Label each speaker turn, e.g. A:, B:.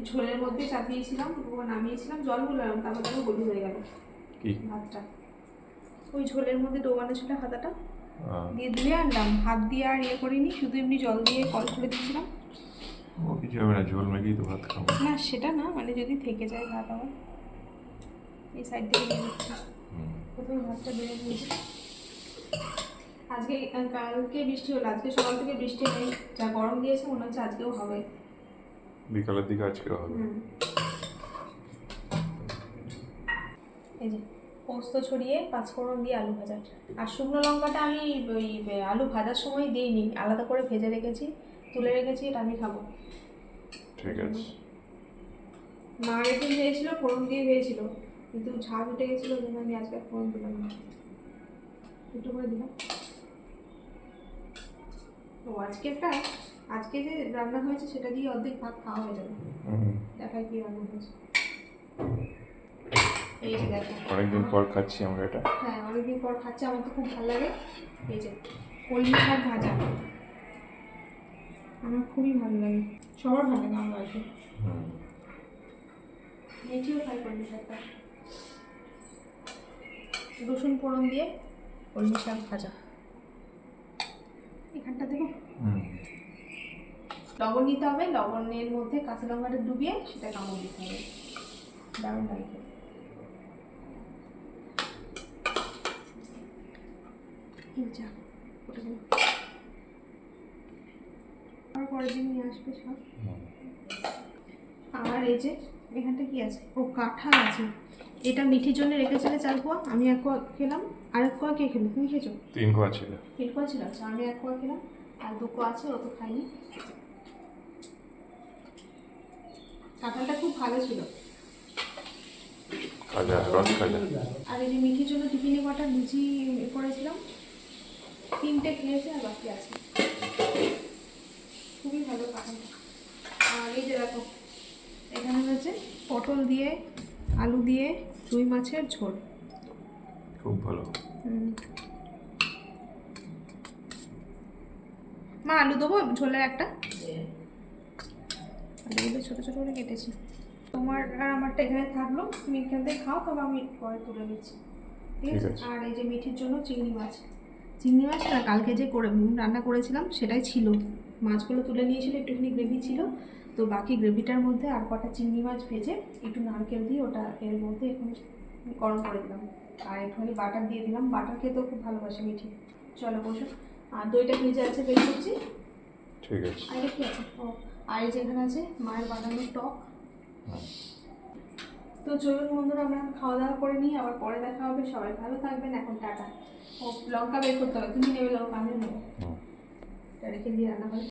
A: ঝোলের মধ্যে চাপিয়েছিলাম, নামিয়েছিলাম, জল গুলাম, তারপর দেখো গলি হয়ে গেল ভাতটা। ওই ঝোলের মধ্যে ডোবানো ছিল হাতাটা দিয়ে ধুয়ে আনলাম, হাত দিয়ে আর ইয়ে করিনি, শুধু এমনি জল দিয়ে কল করে দিয়েছিলাম।
B: ও কিছু হবে না, ঝোল মেখেই তো ভাত খাবো।
A: না সেটা না, মানে যদি থেকে যায় ভাত আবার এই সাইড থেকে নিয়ে নিচ্ছি। প্রথমে ভাতটা বেড়ে দিয়েছি। আজকে কালকে বৃষ্টি হলো, আজকে সকাল থেকে বৃষ্টি নেই, যা গরম দিয়েছে মনে হচ্ছে আজকেও হবে,
B: বিকালের দিকে আজকেও হবে।
A: এই যে পোস্ত ছড়িয়ে পাঁচফোড়ন দিয়ে আলু ভাজা। আর শুকনো লঙ্কাটা আমি ওই আলু ভাজার সময় দিইনি, আলাদা করে ভেজে রেখেছি, তুলে রেখেছি, এটা আমি খাবো।
B: ঠিক আছে।
A: মা একদিন ভেজেছিল, ফোড়ন দিয়ে ভেজেছিল, কিন্তু ঝাল উঠে গেছিলো, যেন আমি আজকে ফোড়ন দিলাম না, একটু করে দিলাম। তো আজকে যে রান্না হয়েছে সেটা দিয়ে অর্ধেক ভাত খাওয়া হয়ে যাবে। দেখাই কি রান্না হয়েছে। এই যে দেখো,
B: অনেকদিন পর খাচ্ছি আমরা এটা।
A: হ্যাঁ অনেকদিন পর খাচ্ছি, আমার তো খুব ভালো লাগে। এই যে কলমি শাক ভাজা, আমার খুবই ভালো লাগে, সবার ভালো লাগে আমার বাড়িতে। মেয়েটিও খাই কলমি শাকটা। রসুন ফোড়ন দিয়ে কলমি শাক ভাজা, এখানটা দেবো। লবণ নিতে হবে, লবণের মধ্যে কাঁচা লঙ্কাটা ডুবিয়ে সেটা কামড় দিতে হবে, দারুণ লাগে। আর পরের দিন নিয়ে আসবে সব। আর এই যে এখানটা কি আছে, ও কাঁঠাল আছে, এটা মিঠির জন্য রেখেছিলে 4 কোয়া, আমি 1 কোয়া খেলাম, আর 1 কোয়া কে খেলো, তুমি খেয়েছো?
B: 3 কোয়া ছিল।
A: 3 কোয়া ছিল, আচ্ছা আমি 1 কোয়া খেলাম, আর 2 কোয়া আছে, ও তো খাইনি। কাঁঠালটা খুব ভালো ছিল,
B: খাজা রস খাজা।
A: আর এই যে মিঠির জন্য টিফিনে কটা লুচি করেছিলাম, 3টে খেয়েছে আর বাকি আছে, খুবই ভালো কাঁঠালটা। আর এই যে দেখো এখানে হচ্ছে পটল দিয়ে আলু দিয়ে রুই মাছের ঝোল,
B: খুব ভালো।
A: মা আলু দেবো ঝোলের একটা, আলুগুলো ছোটো ছোটো করে কেটেছি। তোমার আর আমারটা এখানে থাকলো, তুমি এখান থেকে খাও, তবে আমি পরে তুলে নিচ্ছি, ঠিক আছে? আর এই যে মিঠির জন্য চিংড়ি মাছটা কালকে যে রান্না করেছিলাম সেটাই ছিল, মাছগুলো তুলে নিয়েছিল, একটুখানি গ্রেভি ছিল, তো বাকি গ্রেভিটার মধ্যে আর কটা চিংড়ি মাছ ভেজে একটু নারকেল দিয়ে ওটা এর মধ্যে এখন গরম করে দিলাম, আর একটুখানি বাটার দিয়ে দিলাম, বাটার খেতে খুব ভালোবাসে মিঠি। চলো বসো, আর দইটা ভেজে আছে বের করছি।
B: ঠিক আছে।
A: আর কি আছে, ও আর এই যে এখানে আছে মায়ের বানানো টক। তো চলুন বন্ধুরা, আমরা খাওয়া দাওয়া করে নিই, আবার পরে দেখা হবে, সবাই ভালো থাকবেন, এখন টাটা। ও লঙ্কা বের করতে হবে, তুমি নেবে লঙ্কা, আমি নেবো, এটা রেখে দিয়ে রান্না করে।